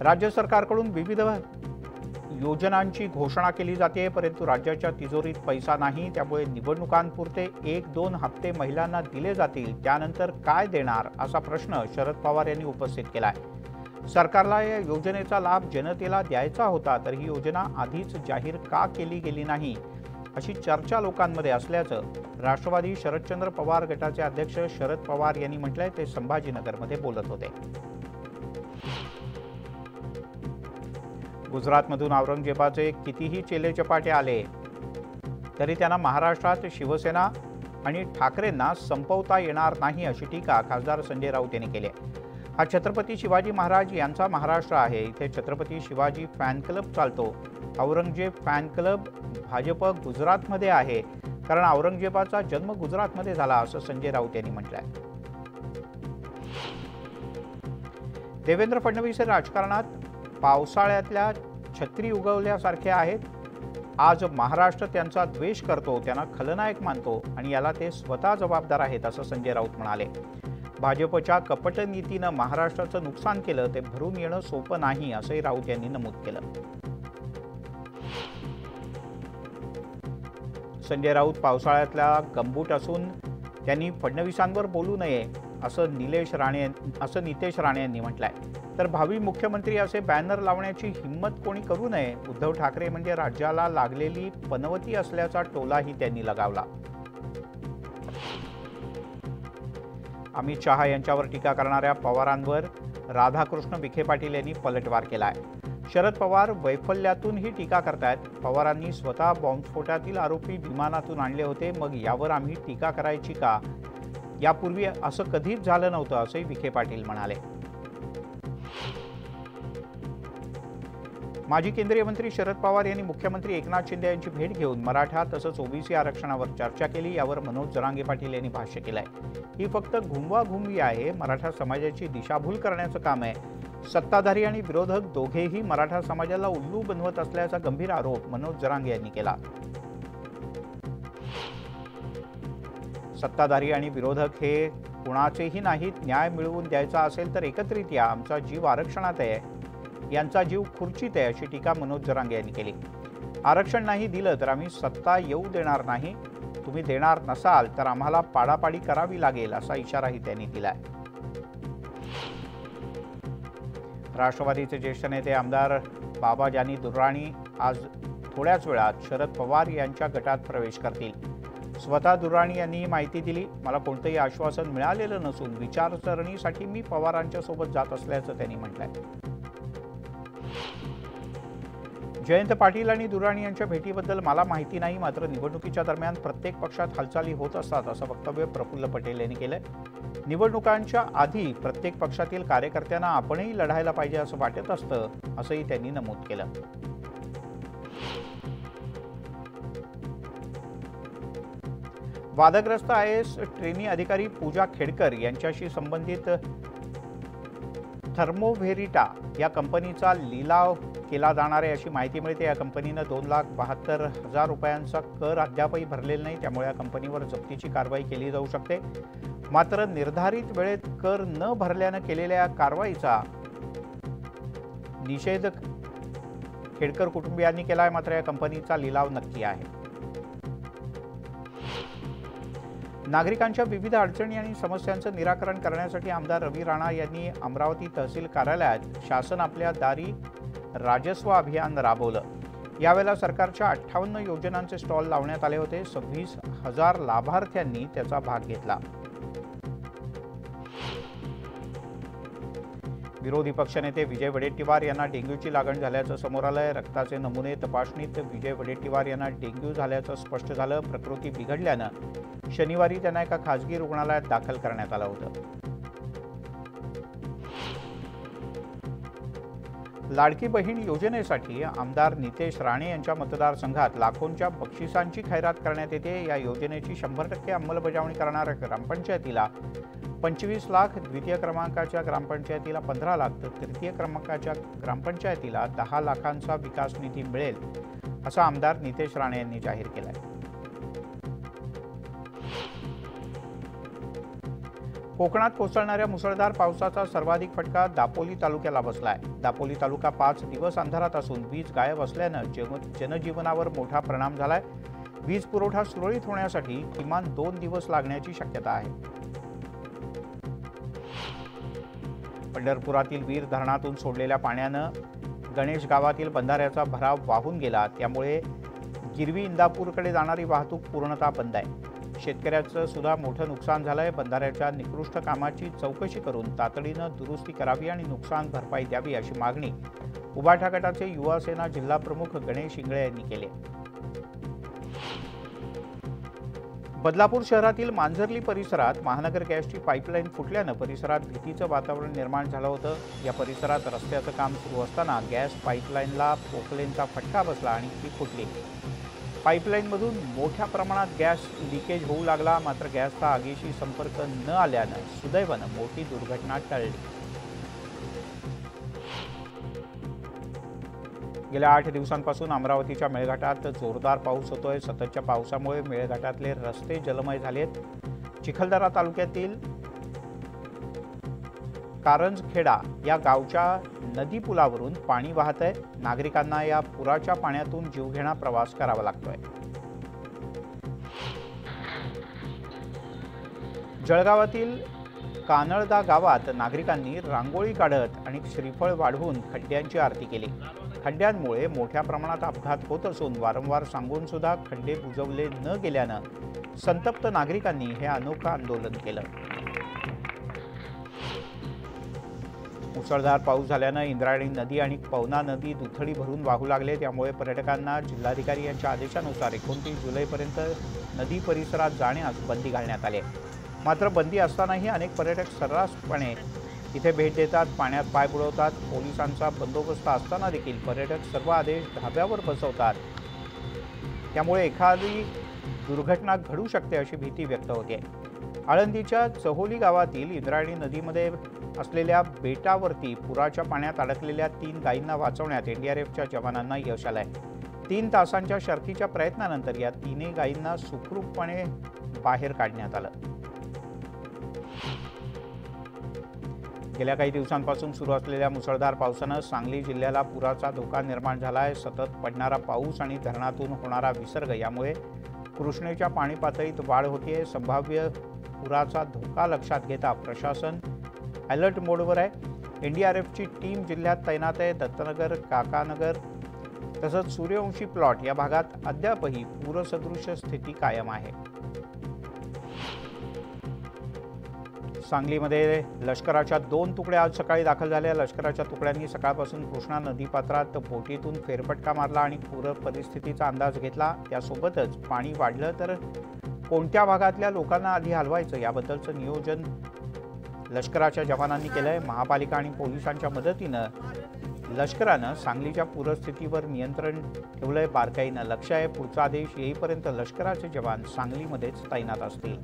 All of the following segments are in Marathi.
राज्य सरकारकडून विविध योजनांची घोषणा केली जाते, परंतु राज्याच्या तिजोरीत पैसा नाही। त्यामुळे निवडणुकांपुरते 1-2 हप्ते महिलांना दिले जातील, त्यानंतर काय देणार असा प्रश्न शरद पवार यांनी उपस्थित केला आहे। सरकारला या योजनेचा लाभ जनतेला द्यायचा होता, तर ही योजना आधीच जाहीर का केली गेली नाही अशी चर्चा लोकांमध्ये असल्याचं राष्ट्रवादी शरदचंद्र पवार गटाचे अध्यक्ष शरद पवार यांनी म्हटलंय। ते संभाजीनगरमध्ये बोलत होते। गुजरातमधून औरंगजेबाचे कितीही चेलेचपाटे आले तरी त्यांना महाराष्ट्रात शिवसेना आणि ठाकरेंना संपवता येणार नाही अशी टीका खासदार संजय राऊत यांनी केली आहे। हा छत्रपती शिवाजी महाराज यांचा महाराष्ट्र आहे। इथे छत्रपती शिवाजी फॅन क्लब चालतो। औरंगजेब फॅन क्लब भाजप गुजरातमध्ये आहे, कारण औरंगजेबाचा जन्म गुजरातमध्ये झाला असं संजय राऊत यांनी म्हटलंय। देवेंद्र फडणवीस हे राजकारणात पावसाळ्यातल्या छत्री उगवल्यासारखे आहेत। आज महाराष्ट्र त्यांचा द्वेष करतो, त्यांना खलनायक मानतो आणि याला ते स्वतः जबाबदार आहेत असं संजय राऊत म्हणाले। भाजपच्या कपट नीतीनं महाराष्ट्राचं नुकसान केलं, ते भरून येणं सोपं नाही असंही राऊत यांनी नमूद केलं। संजय राऊत पावसाळ्यातला गंबूट असून त्यांनी फडणवीसांवर बोलू नये असं नितेश राणे यांनी म्हटलंय। तर भावी मुख्यमंत्री असे बॅनर लावण्याची हिम्मत कोणी करू नये। उद्धव ठाकरे म्हणजे राज्याला लागलेली पनवती असल्याचा टोलाही त्यांनी लगावला। अमित शहा यांच्यावर टीका करणाऱ्या पवारांवर राधाकृष्ण विखे पाटील यांनी पलटवार केलाय। शरद पवार वैफल्यातून ही टीका करतायत। पवारांनी स्वतः बॉम्बस्फोटातील आरोपी विमानातून आणले होते, मग यावर आम्ही टीका करायची का? यापूर्वी असं कधीच झालं नव्हतं असंही विखे पाटील म्हणाले। माजी केंद्रीय मंत्री शरद पवार यांनी मुख्यमंत्री एकनाथ शिंदे यांची भेट घेऊन मराठा तसंच ओबीसी आरक्षणावर चर्चा केली। यावर मनोज जरांगे पाटील यांनी भाष्य केलंय। ही फक्त घुमवाघुमवी आहे, मराठा समाजाची दिशाभूल करण्याचं काम आहे। सत्ताधारी आणि विरोधक दोघेही मराठा समाजाला उल्लू बनवत असल्याचा गंभीर आरोप मनोज जरांगे यांनी केला। सत्ताधारी आणि विरोधक हे कुणाचेही नाहीत, न्याय मिळवून द्यायचा असेल तर एकत्रित या, आमचा जीव आरक्षणात आहे, यांचा जीव खुर्चीत आहे अशी टीका मनोज जरांगे यांनी केली। आरक्षण नाही दिलं तर आम्ही सत्ता येऊ देणार नाही, तुम्ही देणार नसाल तर आम्हाला पाडापाडी करावी लागेल असा इशाराही त्यांनी दिलाय। राष्ट्रवादीचे ज्येष्ठ नेते आमदार बाबाजानी दुर्राणी आज थोड्याच वेळात शरद पवार यांच्या गटात प्रवेश करतील। स्वतः दुर्राणी यांनी माहिती दिली, मला कोणतेही आश्वासन मिळालेलं नसून विचारसरणीसाठी मी पवारांच्या सोबत जात असल्याचं त्यांनी म्हटलंय। जयंत पाटील आणि दुर्राणी यांच्या भेटीबद्दल मला माहिती नाही, मात्र निवडणुकीच्या दरम्यान प्रत्येक पक्षात हालचाली होत असतात असं वक्तव्य प्रफुल्ल पटेल यांनी केलंय। निवडणुकांच्या आधी प्रत्येक पक्षातील कार्यकर्त्यांना आपणही लढायला पाहिजे असं वाटत असतं असंही त्यांनी नमूद केलं। वादग्रस्त IAS ट्रेनी अधिकारी पूजा खेडकर यांच्याशी संबंधित थर्मोव्हेरिटा या कंपनीचा लिलाव केला जाणार आहे अशी माहिती मिळते। या कंपनीनं 2,72,000 रुपयांचा कर अद्यापही भरलेला नाही, त्यामुळे या कंपनीवर जप्तीची कारवाई केली जाऊ शकते। मात्र निर्धारित वेळेत कर न भरल्यानं केलेल्या कारवाईचा निषेध खेडकर कुटुंबियांनी केलाय, मात्र या कंपनीचा लिलाव नक्की आहे। नागरिकांच्या विविध अडचणी आणि समस्यांचं निराकरण करण्यासाठी आमदार रवी राणा यांनी अमरावती तहसील कार्यालयात शासन आपल्या दारी राजस्व अभियान राबवलं। यावेळेला सरकारच्या 58 योजनांचे स्टॉल लावण्यात आले होते। 26,000 लाभार्थ्यांनी त्याचा भाग घेतला। विरोधी पक्षनेते विजय वडेट्टीवार यांना डेंग्यूची लागण झाल्याचं समोर आलंय। रक्ताचे नमुने तपासणीत विजय वडेट्टीवार यांना डेंग्यू झाल्याचं स्पष्ट झालं। प्रकृती बिघडल्यानं शनिवारी त्यांना एका खासगी रुग्णालयात दाखल करण्यात आलं होतं। लाडकी बहीण योजनेसाठी आमदार नितेश राणे यांच्या मतदारसंघात लाखोंच्या बक्षिसांची खैरात करण्यात येते। या योजनेची 100% अंमलबजावणी करणाऱ्या ग्रामपंचायतीला 25 लाख, द्वितीय क्रमांकाच्या ग्रामपंचायतीला 15 लाख तर तृतीय क्रमांकाच्या ग्रामपंचायतीला 10 लाखांचा विकास निधी मिळेल असं आमदार नितेश राणे यांनी जाहीर केलंय। कोकणात कोसळणाऱ्या मुसळधार पावसाचा सर्वाधिक फटका दापोली तालुक्याला बसलाय। दापोली तालुका 5 दिवस अंधारात असून वीज गायब असल्यानं जनजीवनावर मोठा परिणाम झालाय। वीज पुरवठा सुरळीत होण्यासाठी किमान 2 दिवस लागण्याची शक्यता आहे। पंढरपुरातील वीर धरणातून सोडलेल्या पाण्यानं गणेश गावातील बंधाऱ्याचा भराव वाहून गेला, त्यामुळे गिरवी इंदापूरकडे जाणारी वाहतूक पूर्णतः बंद आहे। शेतकऱ्याचं सुद्धा मोठं नुकसान झालंय। बंधाऱ्याच्या निकृष्ट कामाची चौकशी करून तातडीनं दुरुस्ती करावी आणि नुकसान भरपाई द्यावी अशी मागणी उभाटा गटाचे युवा सेना जिल्हा प्रमुख गणेश इंगळे यांनी केली। बदलापूर शहरातील मांजर्ली परिसरात महानगर गॅसची पाईपलाईन फुटल्यानं परिसरात भीतीचं वातावरण निर्माण झालं होतं। या परिसरात रस्त्याचं काम सुरू असताना गॅस पाईपलाईनला पोकलेनचा फटका बसला आणि ती फुटली। पाईपलाईनमधून मोठ्या प्रमाणात गॅस लिकेज होऊ लागला, मात्र गॅसचा आगीशी संपर्क न आल्यानं सुदैवानं मोठी दुर्घटना टळली। गेल्या 8 दिवसांपासून अमरावतीच्या मेळघाटात जोरदार पाऊस होतोय। सततच्या पावसामुळे मेळघाटातले रस्ते जलमय झालेत। चिखलदरा तालुक्यातील कारंजखेडा या गावच्या नदी पुलावरून पाणी वाहतंय। नागरिकांना या पुराच्या पाण्यातून जीवघेणा प्रवास करावा लागतोय। जळगावातील कानळदा गावात नागरिकांनी रांगोळी काढत आणि श्रीफळ वाढवून खड्ड्यांची आरती केली। खड्ड्यांमुळे मोठ्या प्रमाणात अपघात होत असून वारंवार सांगून सुद्धा खड्डे बुजवले न गेल्यानं संतप्त नागरिकांनी हे अनोखं आंदोलन केलं। मुसळधार पाऊस झाल्यानं इंद्रायणी नदी आणि पवना नदी दुथडी भरून वाहू लागले, त्यामुळे पर्यटकांना जिल्हाधिकारी यांच्या आदेशानुसार 29 जुलैपर्यंत नदी परिसरात जाण्यास बंदी घालण्यात आली। मात्र बंदी असतानाही अनेक पर्यटक सर्रासपणे इथे भेट देतात, पाण्यात पाय बुडवतात। पोलिसांचा बंदोबस्त असताना देखील पर्यटक सर्व आदेश धाब्यावर बसवतात, त्यामुळे एखादी दुर्घटना घडू शकते अशी भीती व्यक्त होते। आळंदीच्या चहोली गावातील इंद्रायणी नदीमध्ये असलेल्या बेटावरती पुराच्या पाण्यात अडकलेल्या 3 गायींना वाचवण्यात एनडीआरएफच्या जवानांना यश आलंय। 3 तासांच्या शर्थीच्या प्रयत्नानंतर या 3 गायींना सुखरूपपणे बाहेर काढण्यात आलं। गेल्या काही दिवसांपासून सुरू असलेल्या मुसळधार पावसानं सांगली जिल्ह्याला पुराचा धोका निर्माण झाला आहे। सतत पडणारा पाऊस आणि धरणातून होणारा विसर्ग यामुळे कृष्णेच्या पाणी पातळीत वाढ होतीये। संभाव्य पुराचा धोका लक्षात घेता प्रशासन अलर्ट मोडवर आहे। एनडीआरएफची टीम जिल्ह्यात तैनात आहे। दत्तनगर, काकानगर तसंच सूर्यवंशी प्लॉट या भागात अद्यापही पूरसदृश स्थिती कायम आहे। सांगलीमध्ये लष्कराच्या 2 तुकड्या आज सकाळी दाखल झाल्या। लष्कराच्या तुकड्यांनी सकाळपासून कृष्णा नदीपात्रात बोटीतून फेरफटका मारला आणि पूर परिस्थितीचा अंदाज घेतला। त्यासोबतच पाणी वाढलं तर कोणत्या भागातल्या लोकांना आधी हलवायचं याबद्दलचं नियोजन लष्कराच्या जवानांनी केलंय। महापालिका आणि पोलिसांच्या मदतीनं लष्करानं सांगलीच्या पूरस्थितीवर नियंत्रण ठेवलंय। बारकाईनं लक्ष आहे। पुढचा आदेश येईपर्यंत लष्कराचे जवान सांगलीमध्येच तैनात असतील।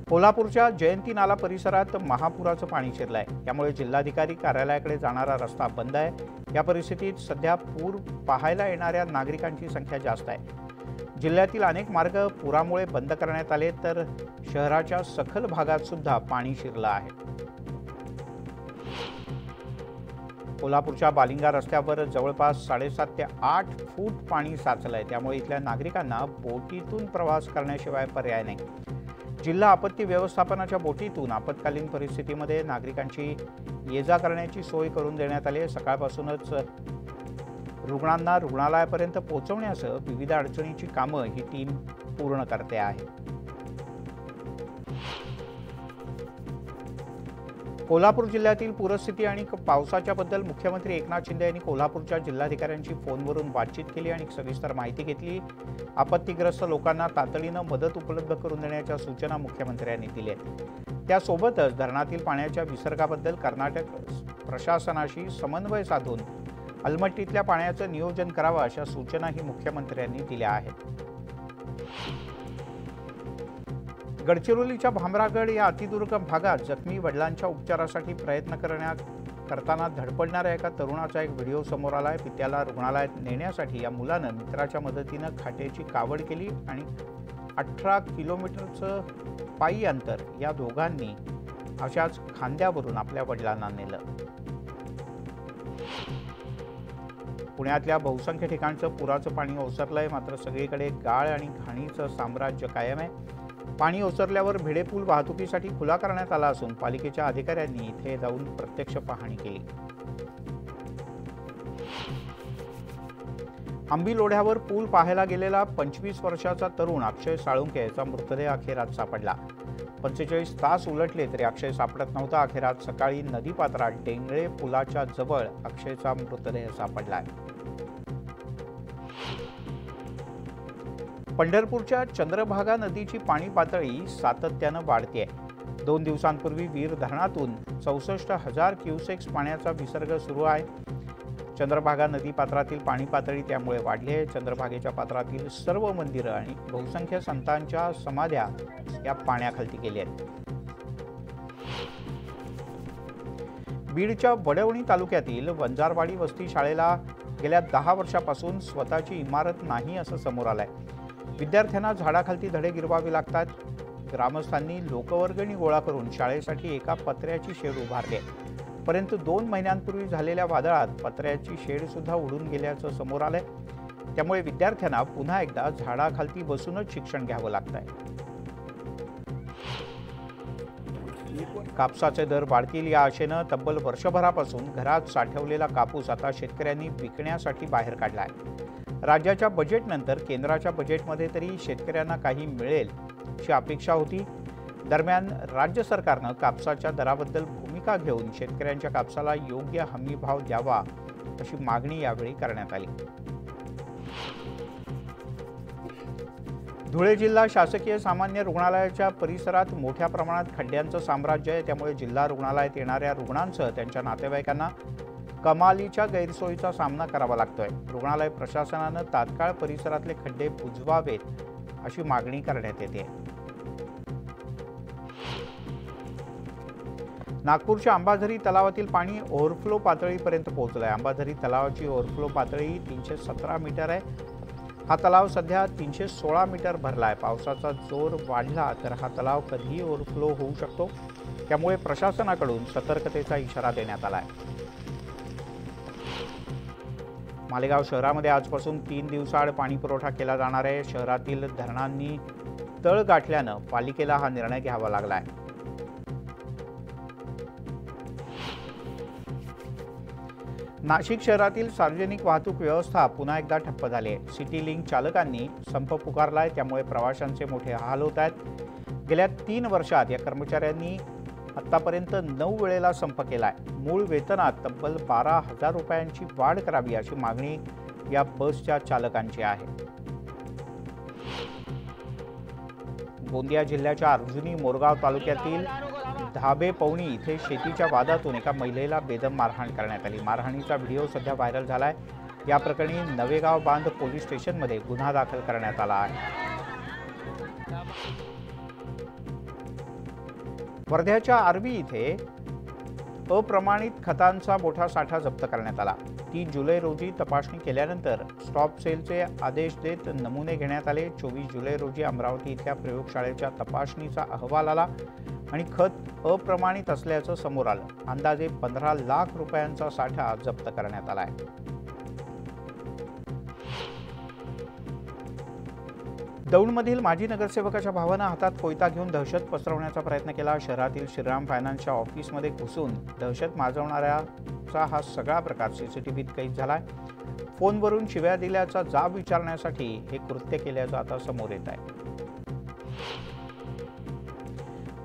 कोल्हापूरच्या जयंती नाला परिसरात महापुराचं पाणी शिरलंय, त्यामुळे जिल्हाधिकारी कार्यालयाकडे जाणारा रस्ता बंद आहे। या परिस्थितीत सध्या पूर पाहायला येणाऱ्या नागरिकांची संख्या जास्त आहे। जिल्ह्यातील अनेक मार्ग पुरामुळे बंद करण्यात आले, तर शहराच्या सखल भागात सुद्धा पाणी शिरलं आहे। कोल्हापूरच्या बालिंगा रस्त्यावर जवळपास 7.5 ते 8 फूट पाणी साचलंय, त्यामुळे इथल्या नागरिकांना बोटीतून प्रवास करण्याशिवाय पर्याय नाही। जिल्हा आपत्ती व्यवस्थापनाच्या बोटीतून आपत्कालीन परिस्थितीमध्ये नागरिकांची ये-जा करण्याची सोय करून देण्यात आली आहे। सकाळपासूनच रुग्णांना रुग्णालयापर्यंत पोहोचवण्यासह विविध अडचणींची कामं ही टीम पूर्ण करते आहे। कोल्हापूर जिल्ह्यातील पूरस्थिती आणि पावसाच्या बद्दल मुख्यमंत्री एकनाथ शिंदे यांनी कोल्हापूरच्या जिल्हाधिकाऱ्यांशी फोनवरून बातचीत केली आणि सविस्तर माहिती घेतली। आपत्तीग्रस्त लोकांना तातडीनं मदत उपलब्ध करून देण्याच्या सूचना मुख्यमंत्र्यांनी दिल्या। त्यासोबतच धरणातील पाण्याच्या विसर्गाबद्दल कर्नाटक प्रशासनाशी समन्वय साधून अलमट्टीतल्या पाण्याचं नियोजन करावं अशा सूचनाही मुख्यमंत्र्यांनी दिल्या आहेत। गडचिरोलीच्या भामरागड या अतिदुर्गम भागात जखमी वडिलांच्या उपचारासाठी प्रयत्न करताना धडपडणाऱ्या एका तरुणाचा एक व्हिडिओ समोर आलाय। पित्याला रुग्णालयात नेण्यासाठी या मुलानं मित्राच्या मदतीनं खाटेची कावड केली आणि 18 किलोमीटरचं पायी अंतर या दोघांनी अशाच खांद्यावरून आपल्या वडिलांना नेलं. पुण्यातल्या बहुसंख्य ठिकाणचं पुराचं पाणी ओसरलंय, मात्र सगळीकडे गाळ आणि घाणीचं साम्राज्य कायम आहे. पाणी ओसरल्यावर भिडेपूल वाहतुकीसाठी खुला करण्यात आला असून पालिकेच्या अधिकाऱ्यांनी इथे जाऊन प्रत्यक्ष पाहणी केली. आंबील ओढ्यावर पूल पाहायला गेलेला 25 वर्षाचा तरुण अक्षय साळुंके याचा मृतदेह अखेरात सापडला. 45 तास उलटले तरी अक्षय सापडत नव्हता. अखेरात सकाळी नदीपात्रात डेंगळे पुलाच्या जवळ अक्षयचा मृतदेह सापडलाय. पंढरपूरच्या चंद्रभागा नदीची पाणी पातळी सातत्यानं वाढतेय. 2 दिवसांपूर्वी वीर धरणातून 64,000 क्युसेक्स पाण्याचा विसर्ग सुरू आहे. चंद्रभागा नदी पात्रातील पाणी पातळी त्यामुळे वाढली आहे. चंद्रभागेच्या पात्रातील सर्व मंदिरं आणि बहुसंख्य संतांच्या समाध्या या पाण्याखाली गेल्या आहेत. बीडच्या वडवणी तालुक्यातील वंजारवाडी वस्ती शाळेला गेल्या 10 वर्षापासून स्वतःची इमारत नाही असं समोर आलंय. विद्यार्थ्यांना झाडाखाली धडे गिरवावे लागतात. ग्रामस्थांनी लोकवर्गणी गोळा करून शाळेसाठी एका पत्र्याची शेड उभारली आहे. परंतु 2 महिन्यांपूर्वी झालेल्या वादळात पत्र्याची शेड सुद्धा उडून गेल्याचं समोर आलंय. त्यामुळे विद्यार्थ्यांना पुन्हा एकदा झाडाखाली बसूनच शिक्षण घ्यावं लागतंय. कापसाचे दर वाढतील या आशेनं तब्बल वर्षभरापासून घरात साठवलेला कापूस आता शेतकऱ्यांनी विकण्यासाठी बाहेर काढला आहे. राज्याच्या बजेटनंतर केंद्राच्या बजेटमध्ये तरी शेतकऱ्यांना काही मिळेल अशी अपेक्षा होती. दरम्यान राज्य सरकारनं कापसाच्या दराबद्दल भूमिका घेऊन शेतकऱ्यांच्या कापसाला योग्य हमी भाव द्यावा अशी मागणी यावेळी करण्यात आली. धुळे जिल्हा शासकीय सामान्य रुग्णालयाच्या परिसरात मोठ्या प्रमाणात खड्ड्यांचं साम्राज्य आहे. त्यामुळे जिल्हा रुग्णालयात येणाऱ्या रुग्णांसह त्यांच्या नातेवाईकांना कमालीच्या गैरसोयीचा सामना करावा लागतोय. रुग्णालय प्रशासनानं तात्काळ परिसरातले खड्डे बुजवावेत अशी मागणी करण्यात येते. नागपूरच्या अंबाझरी तलावातील पाणी ओव्हरफ्लो पातळीपर्यंत पोहोचलंय. अंबाझरी तलावाची ओव्हरफ्लो पातळी 317 मीटर आहे. हा तलाव सध्या 316 मीटर भरलाय. पावसाचा जोर वाढला तर हा तलाव कधीही ओव्हरफ्लो होऊ शकतो. त्यामुळे प्रशासनाकडून सतर्कतेचा इशारा देण्यात आलाय. मालेगाव शहरामध्ये आजपासून 3 दिवसाआड पाणी पुरवठा केला जाणार आहे. शहरातील धरणांनी तळ गाठल्यानं पालिकेला हा निर्णय घ्यावा लागलाय. नाशिक शहरातील सार्वजनिक वाहतूक व्यवस्था पुन्हा एकदा ठप्प झाली आहे. सिटी लिंक चालकांनी संप पुकारलाय. त्यामुळे प्रवाशांचे मोठे हाल होत आहेत. गेल्या 3 वर्षात या कर्मचाऱ्यांनी आतापर्यंत 9 वेळेला संप केलाय. मूळ वेतनात तब्बल 12,000 रुपयांची वाढ करावी अशी मागणी या बसच्या चालकांची आहे. गोंदिया जिल्ह्याच्या अर्जुनी मोरगाव तालुक्यातील धाबे पवणी इथे शेतीच्या वादातून एका महिलेला बेदम मारहाण करण्यात आली. मारहाणीचा व्हिडिओ सध्या व्हायरल झालाय. या प्रकरणी नवेगाव बांध पोलीस स्टेशनमध्ये गुन्हा दाखल करण्यात आला आहे. वर्ध्याच्या आर्वी इथे अप्रमाणित खतांचा मोठा साठा जप्त करण्यात आला. 3 जुलै रोजी तपासणी केल्यानंतर स्टॉप सेलचे आदेश देत नमुने घेण्यात आले. 24 जुलै रोजी अमरावती इथल्या प्रयोगशाळेच्या तपासणीचा अहवाल आला आणि खत अप्रमाणित असल्याचं समोर आलं. अंदाजे 15 लाख रुपयांचा साठा जप्त करण्यात आला आहे. दौंडमधील माजी नगरसेवकाच्या भावानं हातात कोयता घेऊन दहशत पसरवण्याचा प्रयत्न केला. शहरातील श्रीराम फायनान्सच्या ऑफिसमध्ये घुसून दहशत माजवणाऱ्याचा हा सगळा प्रकार सीसीटीव्हीत कैद झालाय. फोनवरून शिव्या दिल्याचा जाब विचारण्यासाठी हे कृत्य केल्याचं आता समोर येत आहे.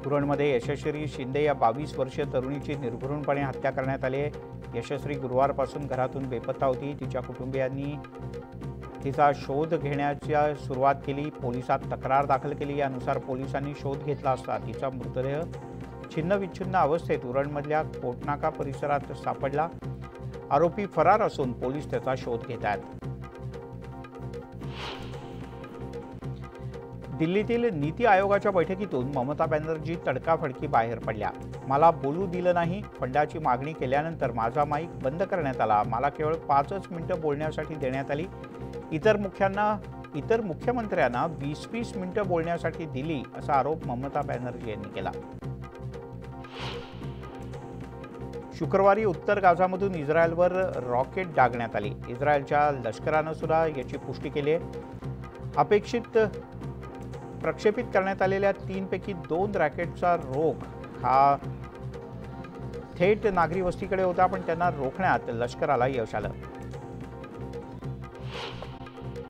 उरणमध्ये यशस्वी शिंदे या 22 वर्षीय तरुणीची निर्घृणपणे हत्या करण्यात आली आहे. यशस्वी गुरुवारपासून घरातून बेपत्ता होती. तिच्या कुटुंबियांनी तिचा शोध घेण्याची सुरुवात केली. पोलिसात तक्रार दाखल केली. यानुसार पोलिसांनी शोध घेतला असता तिचा मृतदेह छिन्नविच्छिन्न अवस्थेत उरणमधल्या कोटनाका परिसरात सापडला. आरोपी फरार असून पोलीस त्याचा शोध घेत आहेत. दिल्लीतील नीती आयोगाच्या बैठकीतून ममता बॅनर्जी तडकाफडकी बाहेर पडल्या. मला बोलू दिलं नाही. फंडाची मागणी केल्यानंतर माझा माईक बंद करण्यात आला. मला केवळ 5 मिनिटं बोलण्यासाठी देण्यात आली. इतर इतर मुख्यमंत्र्यांना 20-20 मिनिटं बोलण्यासाठी दिली असा आरोप ममता बॅनर्जी यांनी केला. शुक्रवारी उत्तर गाझामधून इस्रायलवर रॉकेट डागण्यात आली. इस्रायलच्या लष्करानं सुद्धा याची पुष्टी केली आहे. अपेक्षित प्रक्षेपित करण्यात आलेल्या 3 पैकी 2 रॉकेटचा रोख हा थेट नागरी वस्तीकडे होता, पण त्यांना रोखण्यात लष्कराला यश आलं.